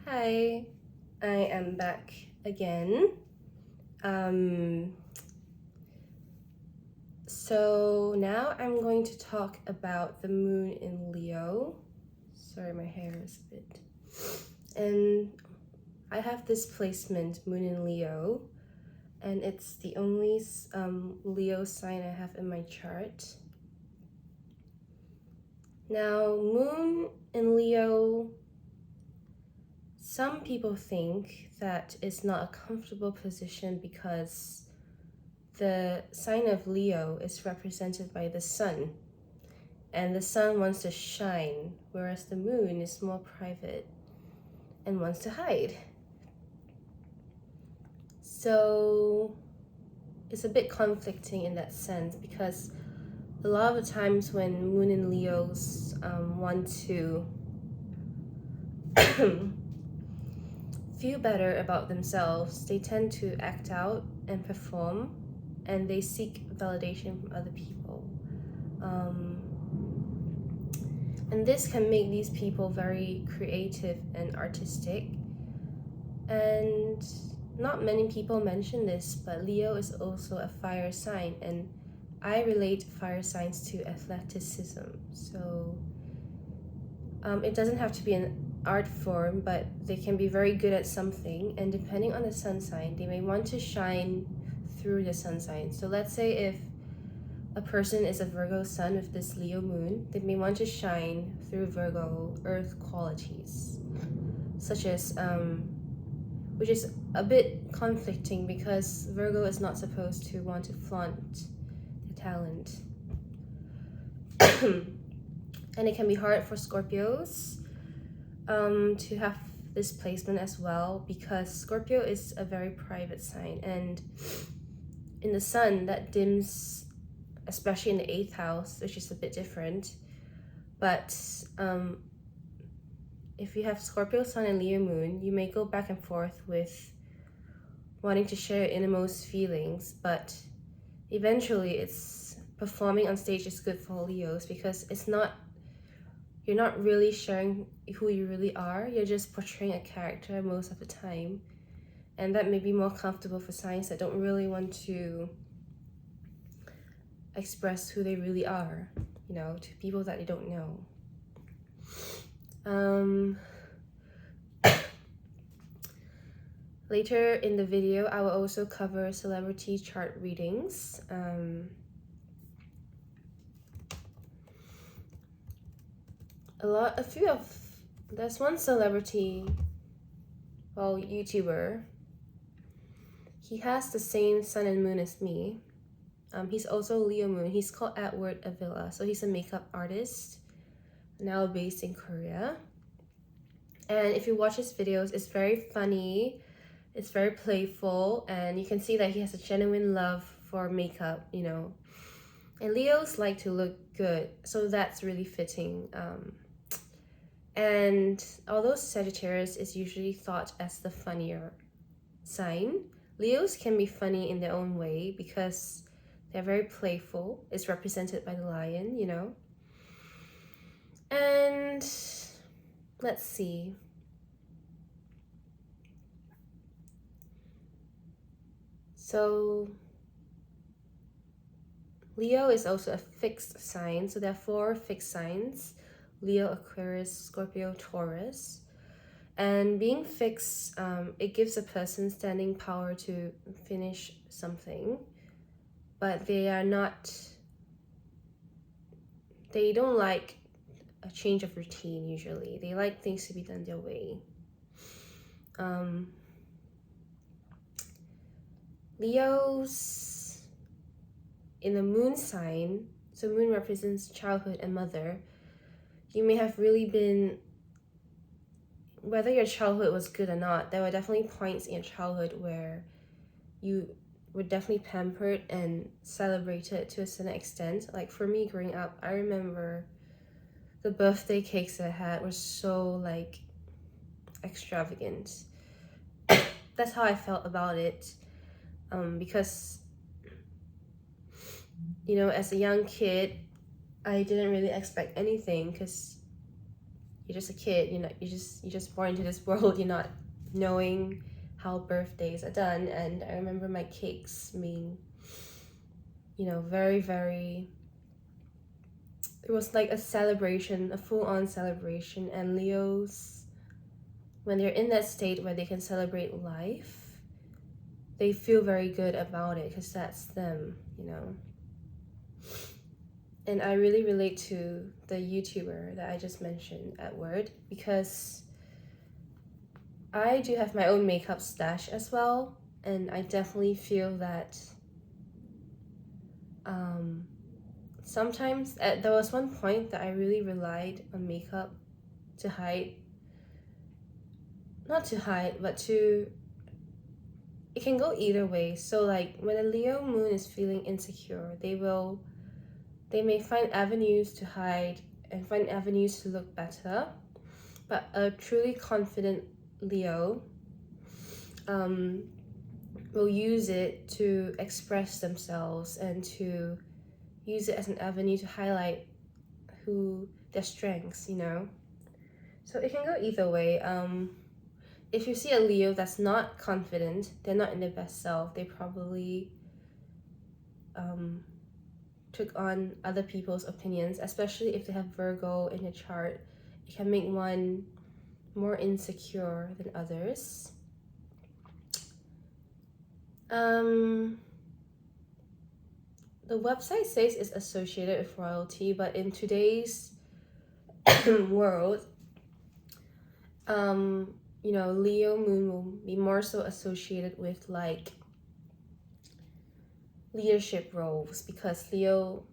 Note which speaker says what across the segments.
Speaker 1: Hi, I am back again. So now I'm going to talk about the moon in Leo. Sorry, my hair is a bit. And I have this placement, moon in Leo, and it's the only Leo sign I have in my chart. Now, moon in Leo, some people think that it's not a comfortable position because the sign of Leo is represented by the sun, and the sun wants to shine, whereas the moon is more private and wants to hide. So it's a bit conflicting in that sense, because a lot of the times when moon and Leos want to feel better about themselves, they tend to act out and perform, and they seek validation from other people. And this can make these people very creative and artistic. And not many people mention this, but Leo is also a fire sign, and I relate fire signs to athleticism. So it doesn't have to be an art form, but they can be very good at something, and depending on the sun sign, they may want to shine through the sun sign. So let's say if a person is a Virgo sun with this Leo moon, they may want to shine through Virgo earth qualities, such as which is a bit conflicting because Virgo is not supposed to want to flaunt the talent. And it can be hard for Scorpios to have this placement as well, because Scorpio is a very private sign, and in the sun that dims, especially in the 8th house, which is a bit different. But if you have Scorpio sun and Leo moon, you may go back and forth with wanting to share your innermost feelings, but eventually it's performing on stage is good for Leos, because you're not really sharing who you really are, you're just portraying a character most of the time. And that may be more comfortable for signs that don't really want to express who they really are, to people that they don't know. Later in the video, I will also cover celebrity chart readings. There's one celebrity, YouTuber. He has the same sun and moon as me. He's also Leo moon. He's called Edward Avila. So he's a makeup artist, now based in Korea. And if you watch his videos, it's very funny, it's very playful, and you can see that he has a genuine love for makeup, And Leos like to look good, so that's really fitting. And although Sagittarius is usually thought as the funnier sign, Leos can be funny in their own way because they're very playful. It's represented by the lion, And let's see. So Leo is also a fixed sign. So there are 4 fixed signs: Leo, Aquarius, Scorpio, Taurus. And being fixed, it gives a person standing power to finish something, but they don't like a change of routine usually. They like things to be done their way. Leos in the moon sign, so moon represents childhood and mother, you may have really been, whether your childhood was good or not, there were definitely points in your childhood where you were definitely pampered and celebrated to a certain extent. Like for me growing up, I remember the birthday cakes I had were so extravagant. That's how I felt about it, because as a young kid, I didn't really expect anything, because you're just a kid, you're just born into this world. You're not knowing how birthdays are done. And I remember my cakes being, very, very, it was like a celebration, a full-on celebration. And Leos, when they're in that state where they can celebrate life, they feel very good about it because that's them. And I really relate to the YouTuber that I just mentioned, Edward, because I do have my own makeup stash as well, and I definitely feel that sometimes there was one point that I really relied on makeup to hide, not to hide, but to, it can go either way. So like when a Leo moon is feeling insecure, they may find avenues to hide and find avenues to look better. But a truly confident Leo will use it to express themselves and to use it as an avenue to highlight their strengths, So it can go either way. If you see a Leo that's not confident, they're not in their best self, they probably took on other people's opinions, especially if they have Virgo in a chart. It can make one more insecure than others. The website says it's associated with royalty, but in today's world, Leo moon will be more so associated with like leadership roles, because Leo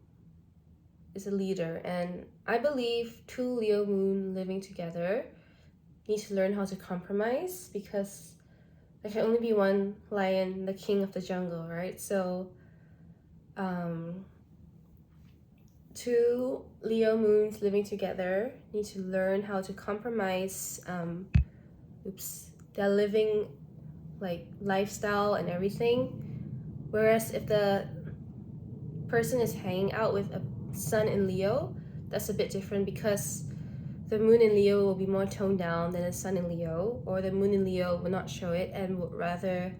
Speaker 1: is a leader, and I believe two Leo moon living together need to learn how to compromise, because there can only be one lion, the king of the jungle, right? So two Leo moons living together need to learn how to compromise their living like lifestyle and everything. Whereas if the person is hanging out with a sun in Leo, that's a bit different, because the moon in Leo will be more toned down than the sun in Leo, or the moon in Leo will not show it and would rather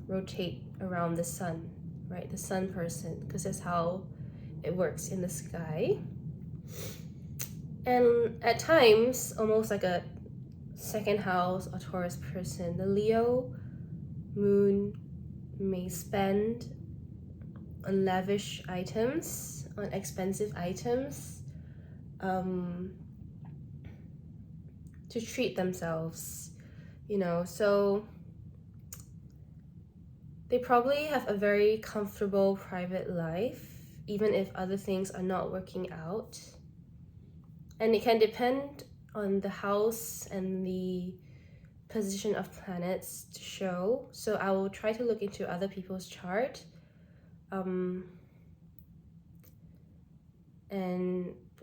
Speaker 1: rotate around the sun, right? The sun person, because that's how it works in the sky. And at times, almost like a second house or Taurus person, the Leo moon may spend on lavish items, on expensive items, to treat themselves, so they probably have a very comfortable private life, even if other things are not working out. And it can depend on the house and the position of planets to show. So I will try to look into other people's chart and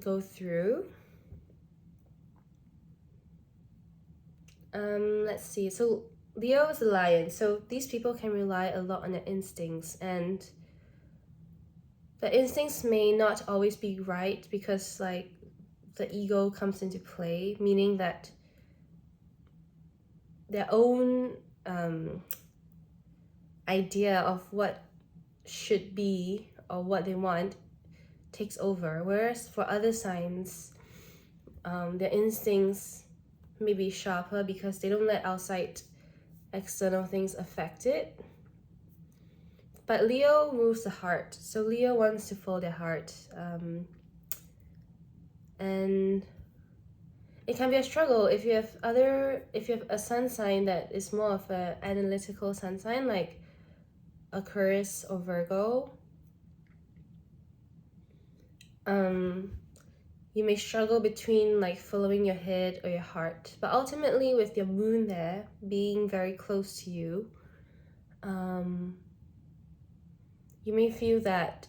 Speaker 1: go through. Let's see. So Leo is a lion, so these people can rely a lot on their instincts, and the instincts may not always be right, because like the ego comes into play, meaning that their own idea of what should be or what they want takes over. Whereas for other signs, their instincts may be sharper because they don't let outside external things affect it. But Leo rules the heart, so Leo wants to follow their heart, and it can be a struggle if you have a sun sign that is more of an analytical sun sign, like Aquarius or Virgo. You may struggle between like following your head or your heart, but ultimately with your moon there being very close to you, you may feel that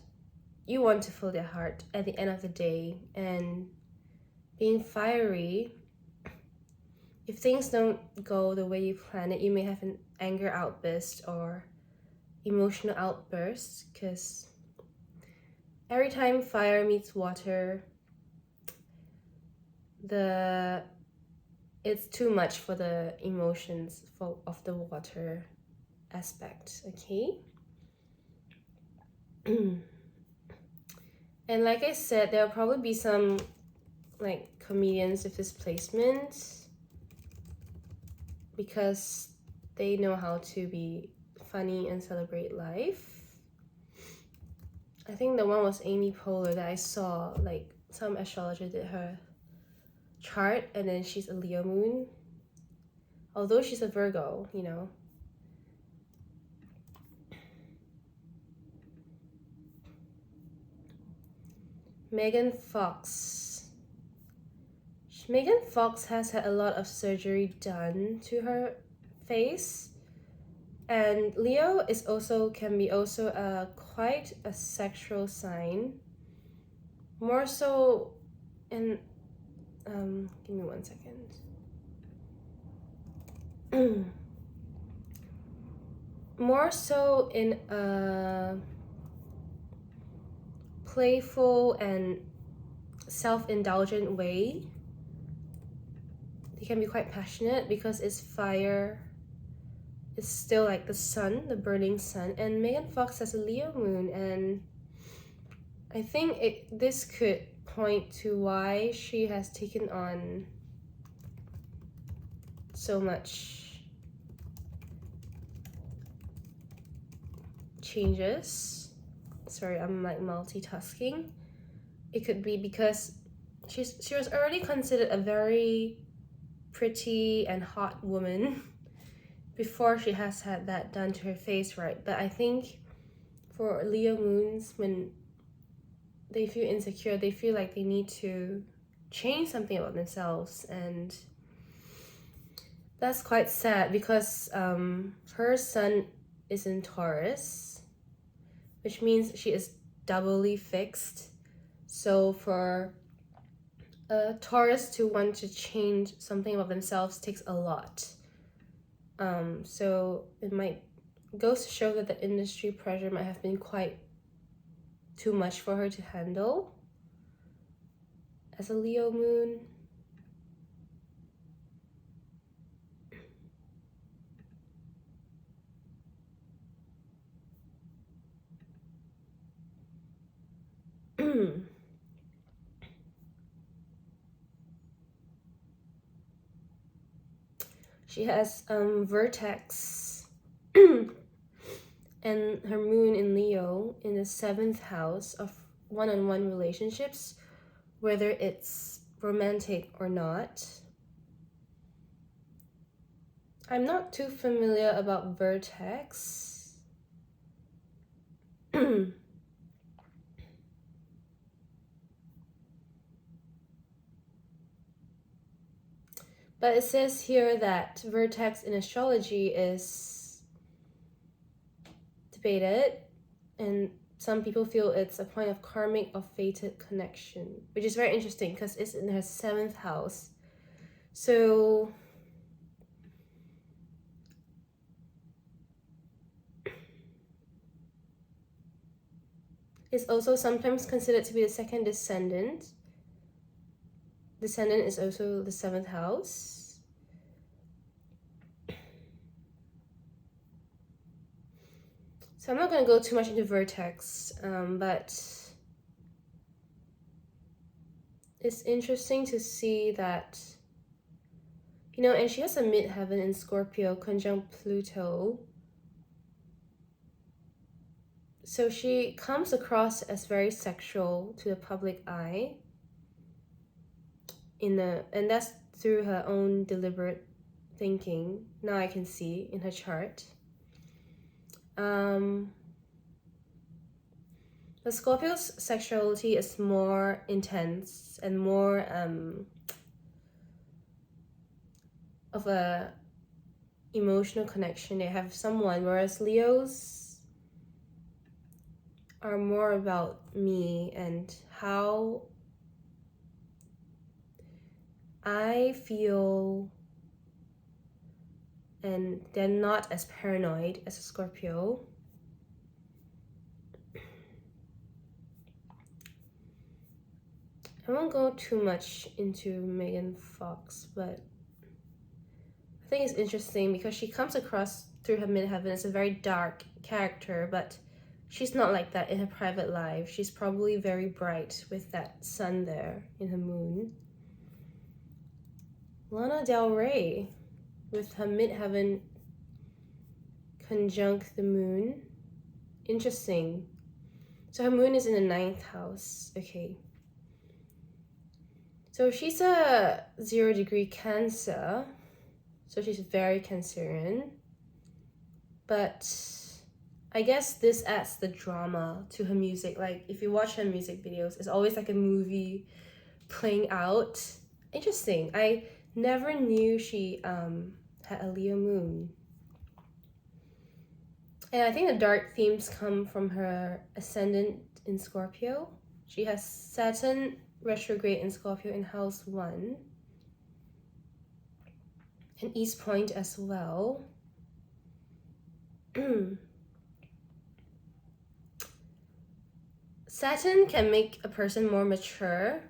Speaker 1: you want to follow your heart at the end of the day. And being fiery, if things don't go the way you plan it, you may have an anger outburst or emotional outburst, because every time fire meets water, it's too much for the emotions of the water aspect, okay? And like I said, there'll probably be some like comedians with this placement because they know how to be funny and celebrate life. I think the one was Amy Poehler that I saw, like some astrologer did her chart and then she's a Leo moon. Although she's a Virgo, you know. Megan Fox. Megan Fox has had a lot of surgery done to her face. And Leo can be quite a sexual sign. More so in give me 1 second. More so in a playful and self-indulgent way. They can be quite passionate because it's fire. It's still like the sun, the burning sun. And Megan Fox has a Leo moon, and I think this could point to why she has taken on so much changes. Sorry, I'm like multitasking. It could be because she was already considered a very pretty and hot woman before she has had that done to her face, right? But I think for Leo moons, when they feel insecure, they feel like they need to change something about themselves, and that's quite sad because her sun is in Taurus, which means she is doubly fixed. So for a Taurus to want to change something about themselves takes a lot. So it might goes to show that the industry pressure might have been quite too much for her to handle as a Leo moon. She has vertex and her moon in Leo in the 7th house of one-on-one relationships, whether it's romantic or not. I'm not too familiar about vertex. But it says here that vertex in astrology is debated, and some people feel it's a point of karmic or fated connection, which is very interesting because it's in her 7th house. So it's also sometimes considered to be the second descendant. Descendant is also the 7th house. So I'm not going to go too much into vertex, but it's interesting to see that, you know, and she has a midheaven in Scorpio conjunct Pluto. So she comes across as very sexual to the public eye. And that's through her own deliberate thinking. Now I can see in her chart. The Scorpio's sexuality is more intense and more of a emotional connection they have with someone, whereas Leos are more about me and how I feel, and they're not as paranoid as a Scorpio. I won't go too much into Megan Fox, but I think it's interesting because she comes across through her midheaven as a very dark character, but she's not like that in her private life. She's probably very bright with that sun there in her moon. Lana Del Rey with her midheaven conjunct the moon. Interesting. So her moon is in the 9th house. Okay. So she's a 0-degree Cancer. So she's very Cancerian. But I guess this adds the drama to her music. Like if you watch her music videos, it's always like a movie playing out. Interesting. I never knew she had a Leo moon. And I think the dark themes come from her ascendant in Scorpio. She has Saturn retrograde in Scorpio in house 1. And East Point as well. Saturn can make a person more mature.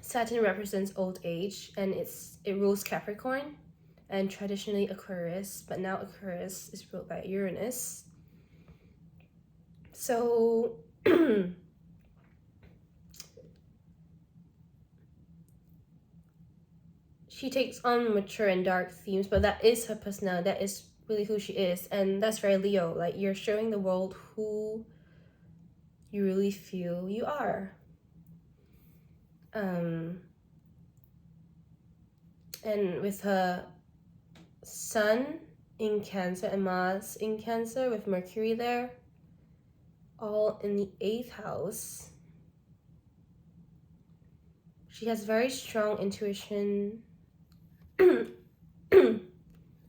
Speaker 1: Saturn represents old age, and it rules Capricorn and traditionally Aquarius, but now Aquarius is ruled by Uranus. So she takes on mature and dark themes, but that is her personality. That is really who she is, and that's very Leo. Like you're showing the world who you really feel you are. And with her Sun in Cancer and Mars in Cancer with Mercury there, all in the 8th house, she has very strong intuition and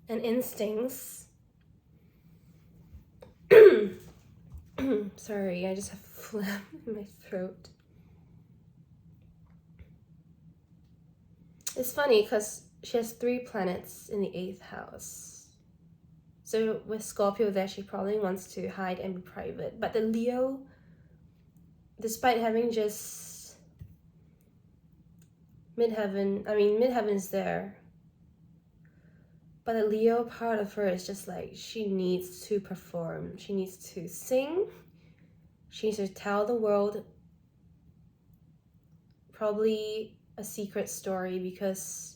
Speaker 1: instincts. Sorry, I just have phlegm in my throat. It's funny because she has 3 planets in the 8th house. So with Scorpio there, she probably wants to hide and be private. But the Leo, despite having just midheaven is there. But the Leo part of her is just like, she needs to perform. She needs to sing. She needs to tell the world probably a secret story because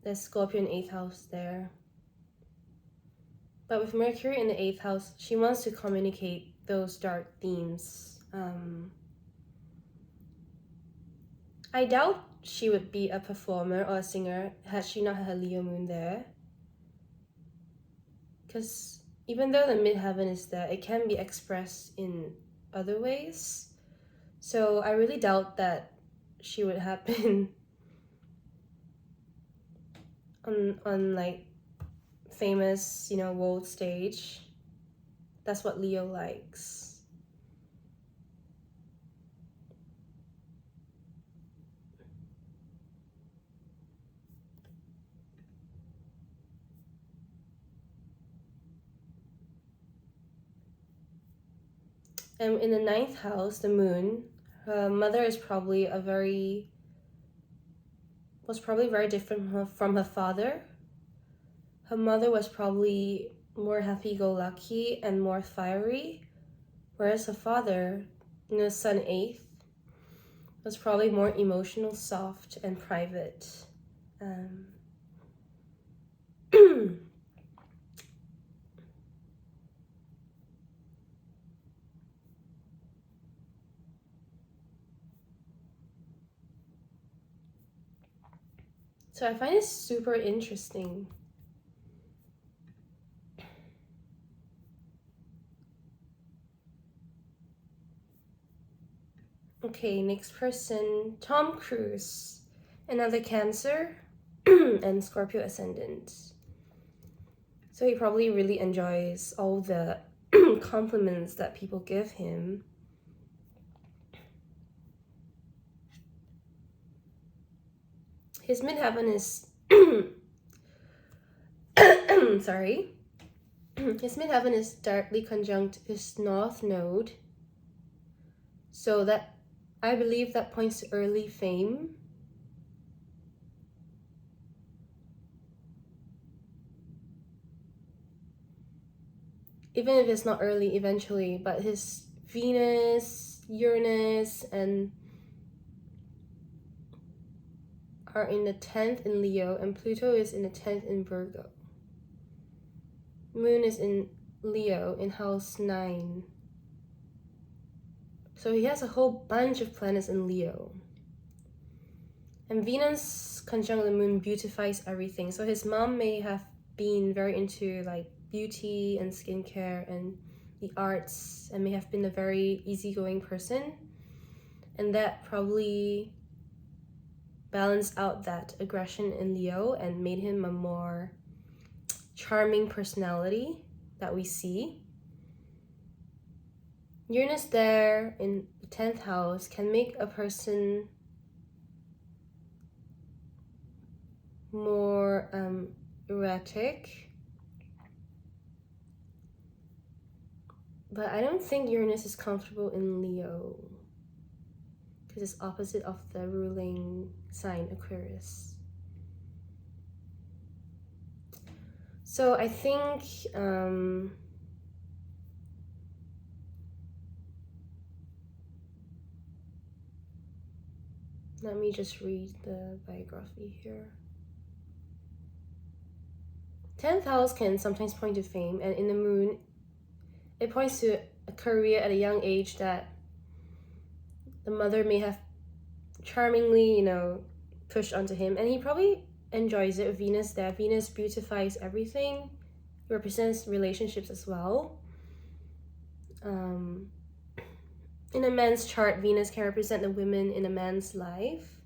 Speaker 1: there's Scorpio in 8th house there. But with Mercury in the 8th house, she wants to communicate those dark themes. I doubt she would be a performer or a singer had she not had her Leo moon there. Because even though the midheaven is there, it can be expressed in other ways. So I really doubt that she would happen on like famous, world stage. That's what Leo likes. And in the 9th house, the moon, her mother is probably was probably very different from her father. Her mother was probably more happy-go-lucky and more fiery, whereas her father, Sun 8th, was probably more emotional, soft, and private. So I find it super interesting. Okay, next person, Tom Cruise, another Cancer and Scorpio ascendant. So he probably really enjoys all the compliments that people give him. His midheaven is sorry. His midheaven is directly conjunct his north node So that, I believe that points to early fame. Even if it's not early, eventually, but his Venus, Uranus, and are in the 10th in Leo, and Pluto is in the 10th in Virgo. Moon is in Leo in house 9. So he has a whole bunch of planets in Leo. And Venus conjunct the moon beautifies everything. So his mom may have been very into like beauty and skincare and the arts, and may have been a very easygoing person. And that probably balanced out that aggression in Leo and made him a more charming personality that we see. Uranus there in the 10th house can make a person more erratic. But I don't think Uranus is comfortable in Leo because it's opposite of the ruling sign Aquarius. So I think let me just read the biography here. 10th house can sometimes point to fame, and in the moon, it points to a career at a young age that the mother may have charmingly, pushed onto him, and he probably enjoys it with Venus there. Venus beautifies everything, it represents relationships as well. In a man's chart, Venus can represent the women in a man's life.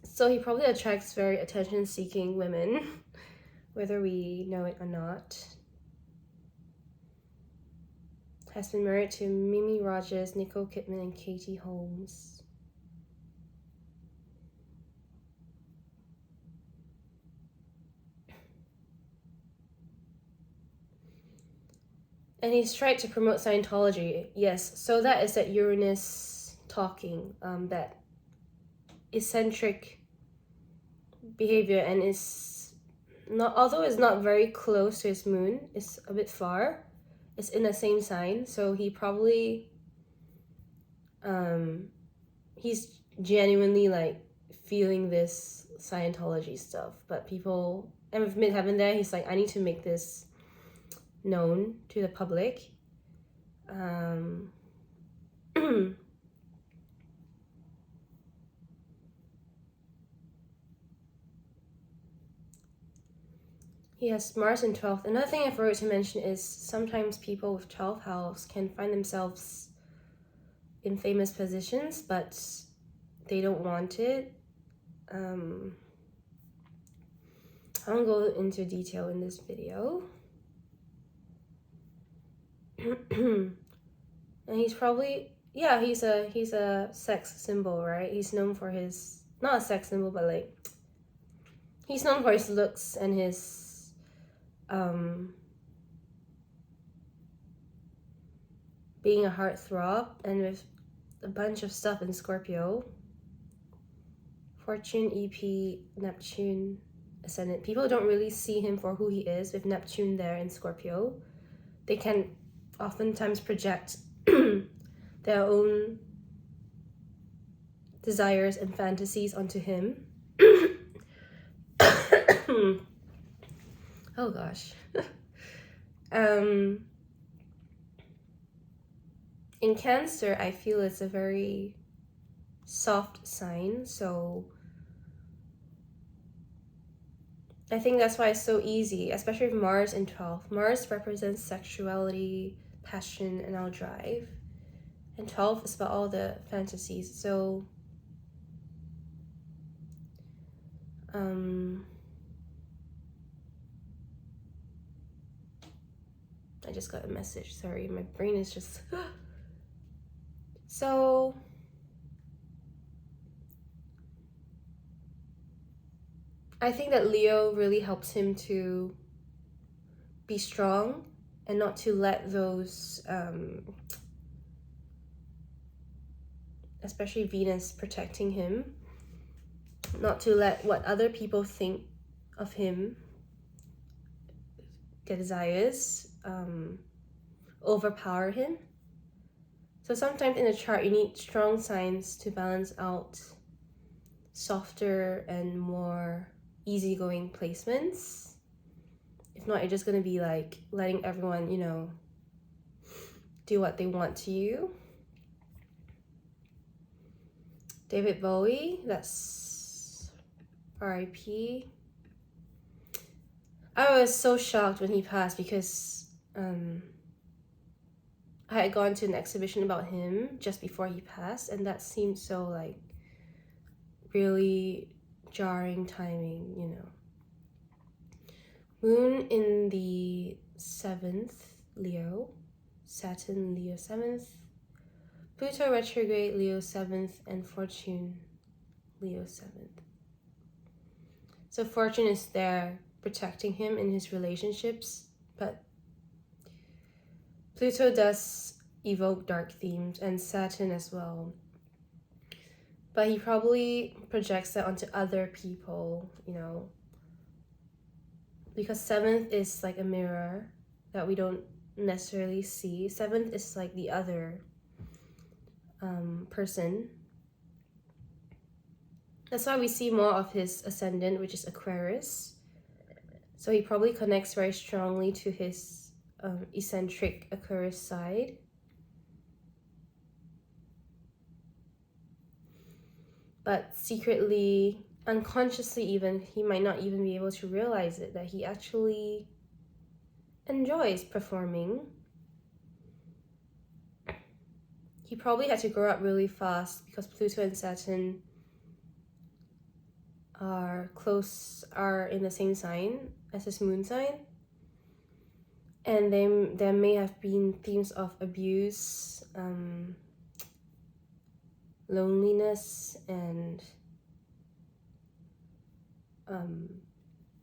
Speaker 1: So he probably attracts very attention-seeking women, whether we know it or not. Has been married to Mimi Rogers, Nicole Kidman, and Katie Holmes. And he's tried to promote Scientology. Yes, so that is that Uranus talking, that eccentric behavior, and is not, although it's not very close to his moon, it's a bit far, it's in the same sign, so he probably he's genuinely like feeling this Scientology stuff, but people, and with midheaven there, he's like, I need to make this known to the public. He has Mars in 12th. Another thing I forgot to mention is sometimes people with 12th house can find themselves in famous positions, but they don't want it. I won't go into detail in this video. And he's probably, yeah, he's a sex symbol, right? He's known for his, not a sex symbol, but like, he's known for his looks and his being a heartthrob, and with a bunch of stuff in Scorpio. Fortune, EP, Neptune, Ascendant. People don't really see him for who he is with Neptune there in Scorpio. They can oftentimes project their own desires and fantasies onto him. Oh gosh. In Cancer, I feel it's a very soft sign, so I think that's why it's so easy, especially with Mars in 12th. Mars represents sexuality, passion, and our drive. And 12 is about all the fantasies, so I just got a message, sorry, my brain is just so I think that Leo really helps him to be strong and not to let those especially Venus protecting him, not to let what other people think of him, their desires, overpower him. So sometimes in a chart you need strong signs to balance out softer and more easygoing placements. If not, you're just going to be like letting everyone, you know, do what they want to you. David Bowie, that's R.I.P. I was so shocked when he passed because I had gone to an exhibition about him just before he passed, and that seemed so like really jarring timing, you know. Moon in the 7th, Leo, Saturn, Leo 7th, Pluto retrograde, Leo 7th, and Fortune, Leo 7th. So Fortune is there protecting him in his relationships, but Pluto does evoke dark themes, and Saturn as well. But he probably projects that onto other people, you know, because 7th is like a mirror that we don't necessarily see. 7th is like the other person. That's why we see more of his ascendant, which is Aquarius. So he probably connects very strongly to his eccentric Aquarius side. But secretly, unconsciously even, he might not even be able to realize it, that he actually enjoys performing. He probably had to grow up really fast because Pluto and Saturn are in the same sign as his moon sign. And there may have been themes of abuse, loneliness, and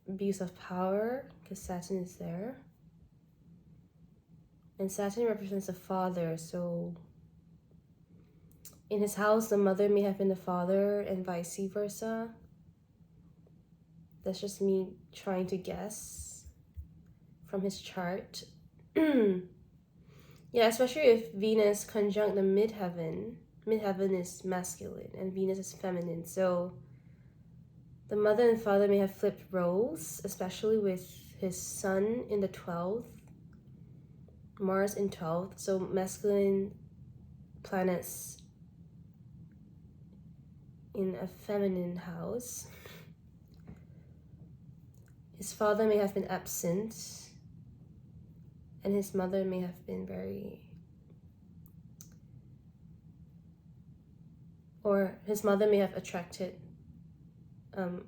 Speaker 1: abuse of power, because Saturn is there. And Saturn represents the father, so in his house, the mother may have been the father and vice versa. That's just me trying to guess from his chart. Yeah, especially if Venus conjunct the midheaven. Midheaven is masculine and Venus is feminine. So the mother and father may have flipped roles, especially with his sun in the 12th, Mars in 12th. So masculine planets in a feminine house. His father may have been absent, and his mother may have been or his mother may have attracted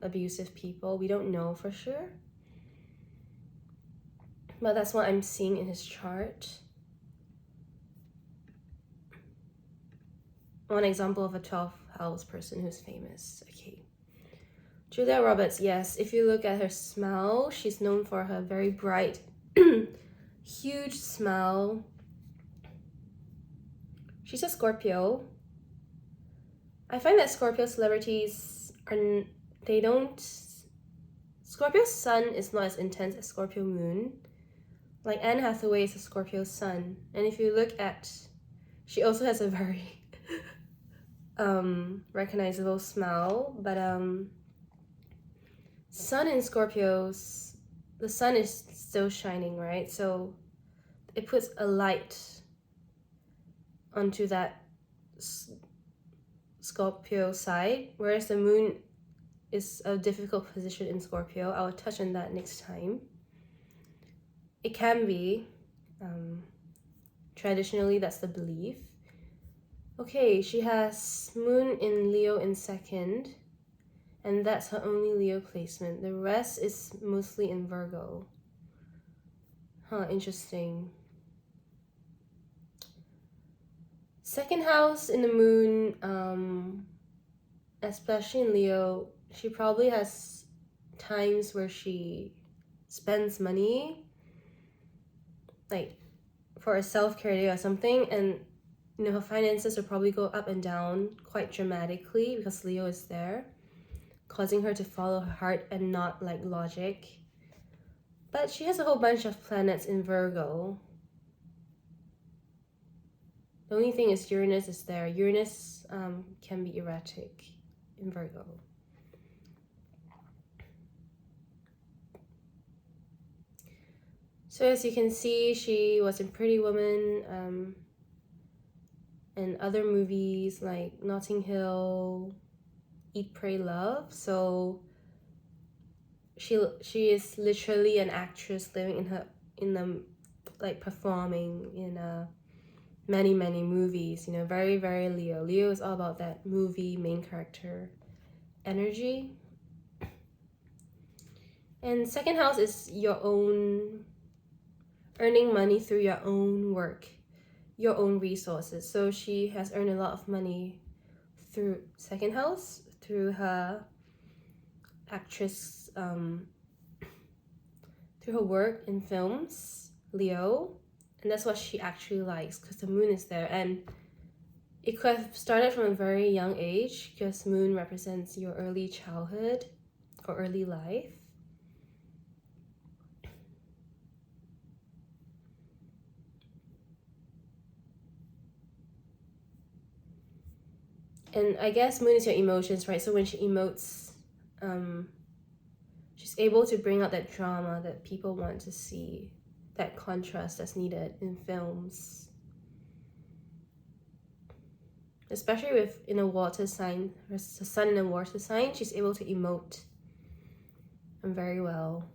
Speaker 1: abusive people. We don't know for sure, but that's what I'm seeing in his chart. One example of a 12th house person who's famous. Okay, Julia Roberts. Yes, if you look at her smile, she's known for her very bright huge smile. She's a Scorpio. I find that Scorpio celebrities Scorpio's sun is not as intense as Scorpio moon. Like Anne Hathaway is a Scorpio sun, and if you look at, she also has a very recognizable smile, but sun in Scorpios, the sun is still shining, right? So it puts a light onto that Scorpio side, whereas the moon is a difficult position in Scorpio. I will touch on that next time. It can be, traditionally that's the belief. Okay, she has moon in Leo in 2nd, and that's her only Leo placement. The rest is mostly in Virgo. Huh, interesting. 2nd house in the moon, especially in Leo, she probably has times where she spends money, like for a self-care day or something, and you know, her finances will probably go up and down quite dramatically because Leo is there, causing her to follow her heart and not like logic. But she has a whole bunch of planets in Virgo. The only thing is Uranus is there. Uranus can be erratic in Virgo. So as you can see, she was in Pretty Woman and other movies like Notting Hill, Eat, Pray, Love. So she is literally an actress living in the like performing in many movies, you know, very Leo. Leo is all about that movie main character energy. And second house is your own earning money through your own work, your own resources. So she has earned a lot of money through second house, through her actress, through her work in films, Leo. And that's what she actually likes because the moon is there. And it could have started from a very young age because moon represents your early childhood or early life. And I guess moon is your emotions, right? So when she emotes, she's able to bring out that drama that people want to see, that contrast that's needed in films. Especially with in a water sign, her sun in a water sign, she's able to emote very well.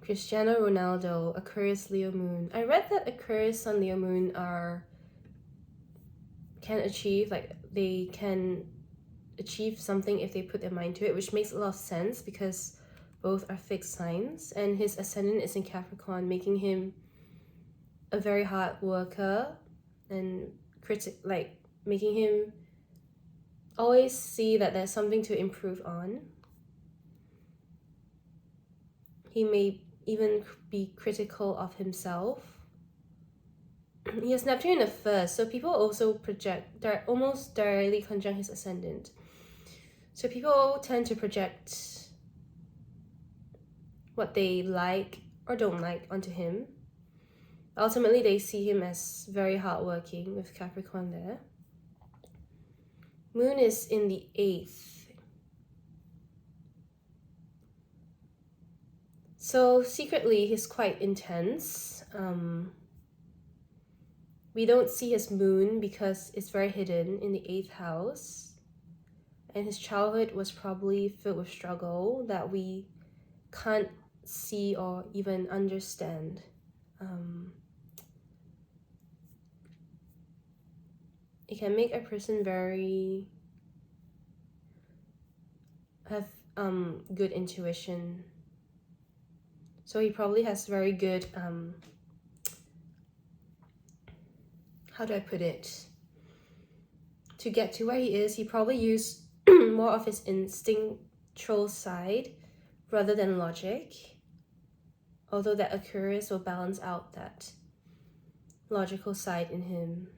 Speaker 1: Cristiano Ronaldo, Aquarius, Leo moon. I read that Aquarius, Sun, Leo moon can achieve, like they can achieve something if they put their mind to it, which makes a lot of sense because both are fixed signs, and his ascendant is in Capricorn, making him a very hard worker and making him always see that there's something to improve on. He may even be critical of himself. He has Neptune in the first, so people also project, they're almost directly conjunct his ascendant. So people tend to project what they like or don't like onto him. Ultimately, they see him as very hardworking with Capricorn there. Moon is in the 8th. So secretly, he's quite intense. We don't see his moon because it's very hidden in the 8th house. And his childhood was probably filled with struggle that we can't see or even understand. It can make a person have good intuition. So he probably has very good, how do I put it? To get to where he is, he probably used more of his instinctual side rather than logic. Although that Aquarius will balance out that logical side in him.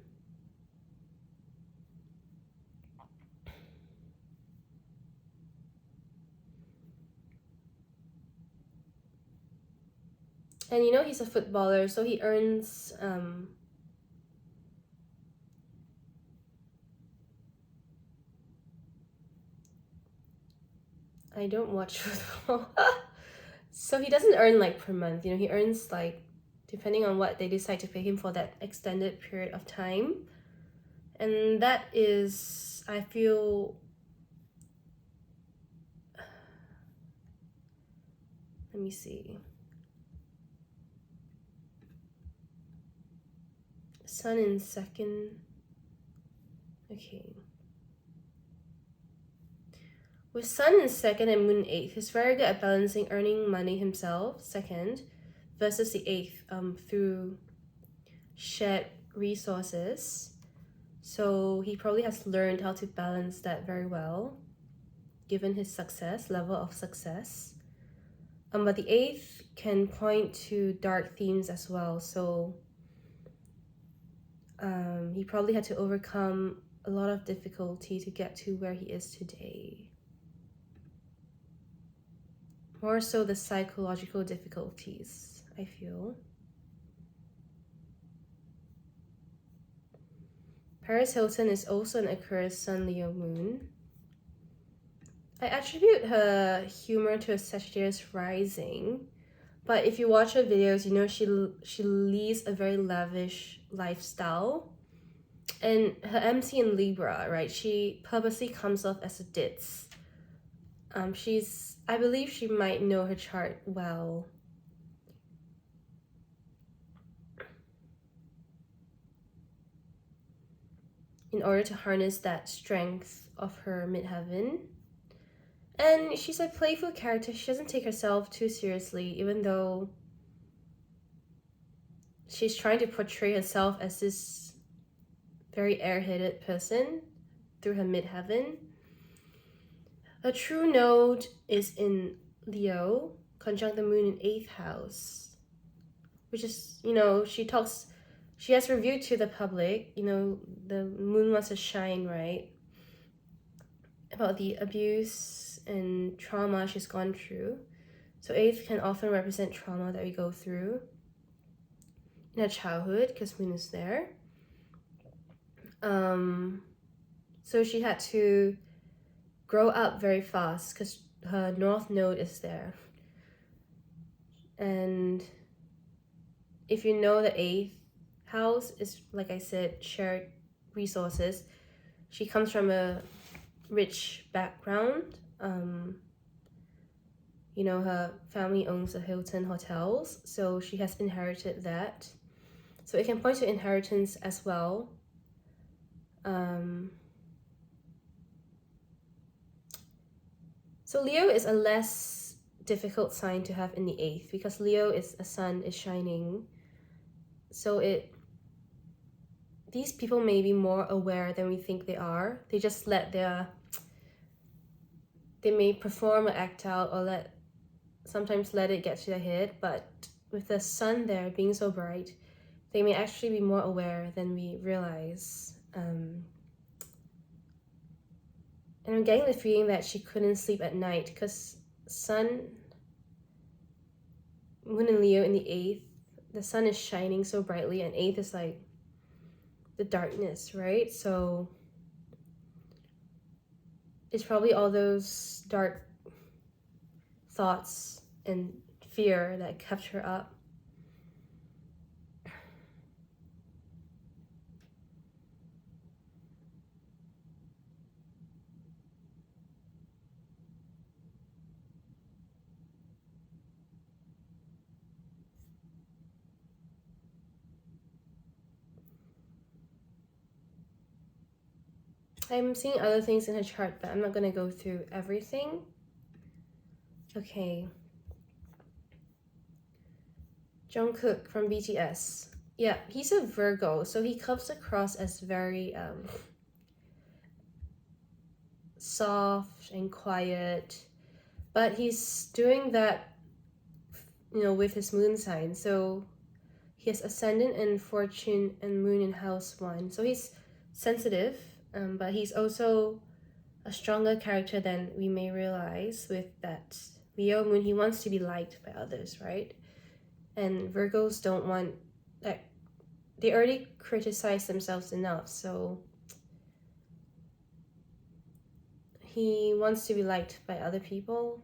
Speaker 1: And you know, he's a footballer, so he earns I don't watch football. So he doesn't earn like per month, you know, he earns like depending on what they decide to pay him for that extended period of time. And that is, I feel, let me see. Sun in 2nd. Okay. With Sun in 2nd and Moon 8th, he's very good at balancing earning money himself, 2nd, versus the 8th through shared resources. So he probably has learned how to balance that very well, given his level of success. But the 8th can point to dark themes as well. So he probably had to overcome a lot of difficulty to get to where he is today. More so the psychological difficulties, I feel. Paris Hilton is also an Aquarius Sun Leo Moon. I attribute her humor to a Sagittarius rising, but if you watch her videos, you know she leads a very lavish lifestyle. And her MC in Libra, right? She purposely comes off as a ditz. I believe she might know her chart well. In order to harness that strength of her midheaven. And she's a playful character. She doesn't take herself too seriously, even though she's trying to portray herself as this very airheaded person through her midheaven. Her true node is in Leo, conjunct the moon in 8th house, which is, she has reviewed to the public, the moon wants to shine, right? About the abuse and trauma she's gone through. So 8th can often represent trauma that we go through in our childhood, because moon is there. So she had to grow up very fast because her north node is there. And if you know the 8th house is, like I said, shared resources. She comes from a rich background. Her family owns the Hilton hotels, so she has inherited that. So it can point to inheritance as well. So Leo is a less difficult sign to have in the 8th because Leo is a sun is shining. So these people may be more aware than we think they are. They just they may perform or act out or sometimes let it get to their head, but with the sun there being so bright, they may actually be more aware than we realize. And I'm getting the feeling that she couldn't sleep at night because sun, moon and Leo in the 8th, the sun is shining so brightly, and 8th is like the darkness, right? So it's probably all those dark thoughts and fear that kept her up. I'm seeing other things in her chart, but I'm not going to go through everything. Okay. Jungkook from BTS. Yeah, he's a Virgo, so he comes across as very soft and quiet, but he's doing that, with his moon sign. So he has ascendant and fortune and moon in house 1. So he's sensitive, but he's also a stronger character than we may realize with that Leo moon. He wants to be liked by others, right? And Virgos don't want that. They already criticize themselves enough, so he wants to be liked by other people.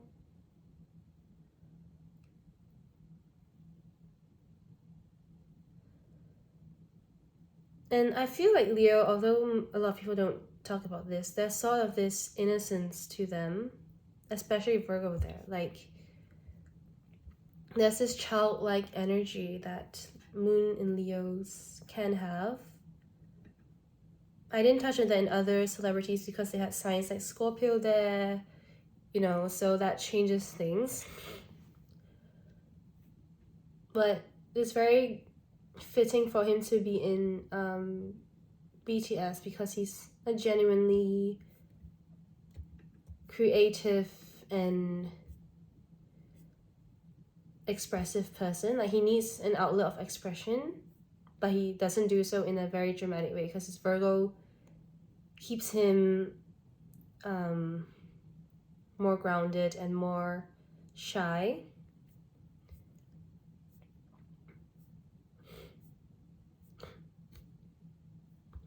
Speaker 1: And I feel like Leo, although a lot of people don't talk about this, there's sort of this innocence to them, especially Virgo there. Like, there's this childlike energy that moon in Leos can have. I didn't touch on that in other celebrities because they had signs like Scorpio there, so that changes things. But it's very fitting for him to be in BTS because he's a genuinely creative and expressive person. Like, he needs an outlet of expression, but he doesn't do so in a very dramatic way because his Virgo keeps him more grounded and more shy.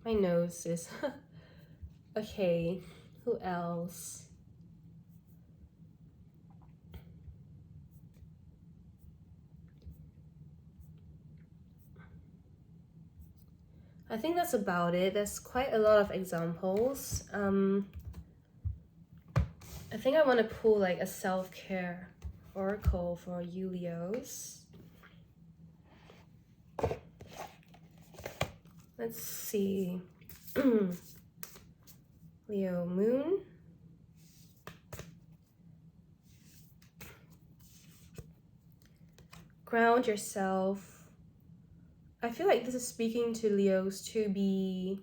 Speaker 1: My nose is okay. Who else? I think that's about it. There's quite a lot of examples. I think I want to pull like a self-care oracle for you Leos. Let's see. Leo moon. Ground yourself. I feel like this is speaking to Leos to be,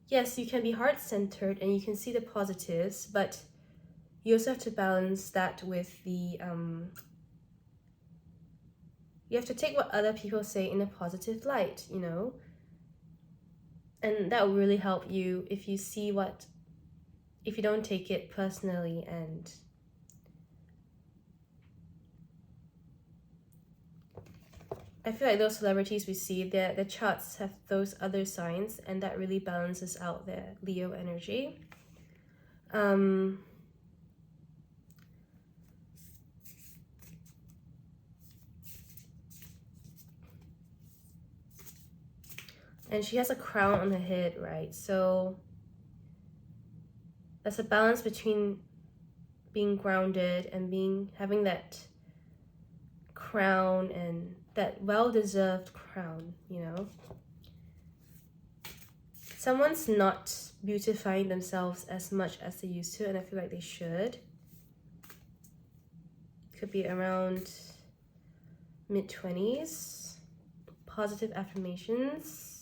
Speaker 1: yes, you can be heart-centered and you can see the positives, but you also have to balance that with the, you have to take what other people say in a positive light, you know? And that will really help you if you see what, if you don't take it personally. And I feel like those celebrities we see, the charts have those other signs, and that really balances out the Leo energy. And she has a crown on her head, right? So that's a balance between being grounded and having that crown, and that well-deserved crown, you know? Someone's not beautifying themselves as much as they used to, and I feel like they should. Could be around mid-20s. Positive affirmations.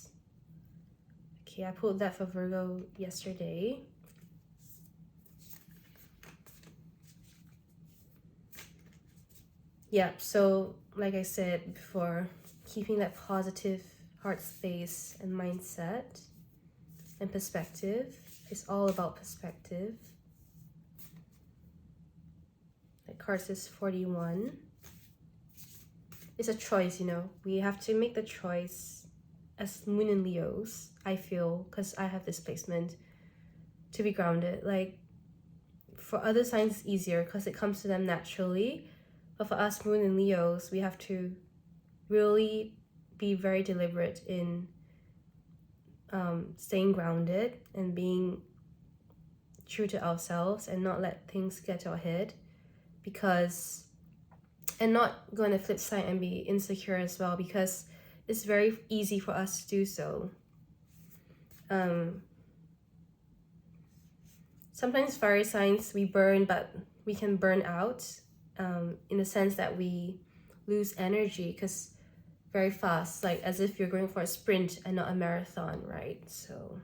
Speaker 1: Okay, I pulled that for Virgo yesterday. Yeah, so like I said before, keeping that positive heart space and mindset and perspective. It's all about perspective. That card says 41. It's a choice, you know. We have to make the choice as Moon and Leos, I feel, because I have this placement, to be grounded. Like, for other signs, it's easier because it comes to them naturally. But for us, Moon and Leos, we have to really be very deliberate in staying grounded and being true to ourselves and not let things get to our head, because, and not go on the flip side and be insecure as well, because it's very easy for us to do so. Sometimes fire signs, we burn, but we can burn out in the sense that we lose energy because very fast, like as if you're going for a sprint and not a marathon, right? So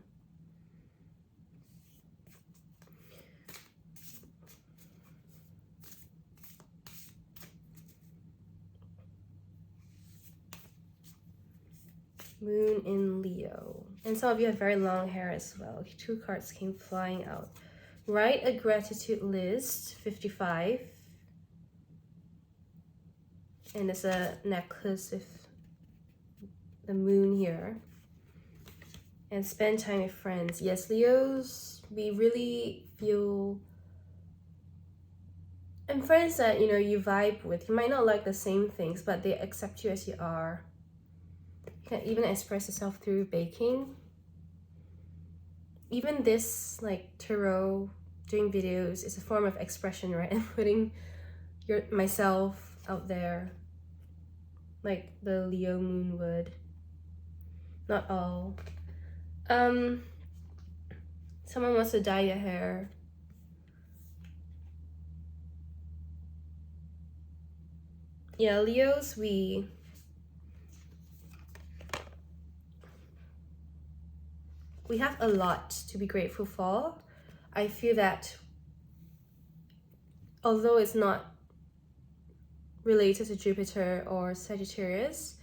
Speaker 1: Moon in Leo. And some of you have very long hair as well. 2 cards came flying out. Write a gratitude list, 55. And there's a necklace with the moon here. And spend time with friends. Yes, Leos, we really feel, and friends that, you know, you vibe with. You might not like the same things, but they accept you as you are. You can even express yourself through baking. Even this, like, tarot, doing videos is a form of expression, right? And putting myself out there, like the Leo moon would. Not all. Someone wants to dye your hair. Yeah, Leos, we have a lot to be grateful for. I feel that although it's not related to Jupiter or Sagittarius.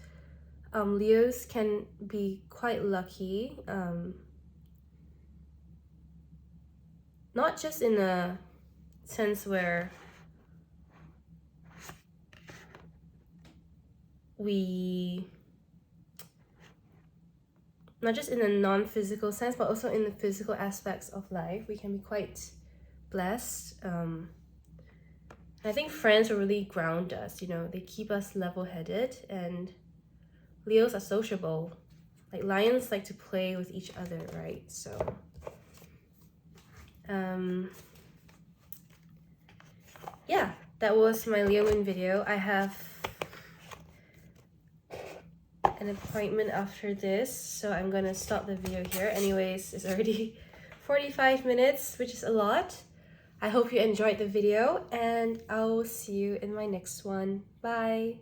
Speaker 1: Leos can be quite lucky, not just in a sense where not just in a non-physical sense, but also in the physical aspects of life. We can be quite blessed. I think friends will really ground us, you know, they keep us level-headed, and Leos are sociable. Like lions like to play with each other, right? So yeah, that was my Leo moon video. I have an appointment after this, so I'm gonna stop the video here. Anyways, it's already 45 minutes, which is a lot. I hope you enjoyed the video, and I'll see you in my next one. Bye!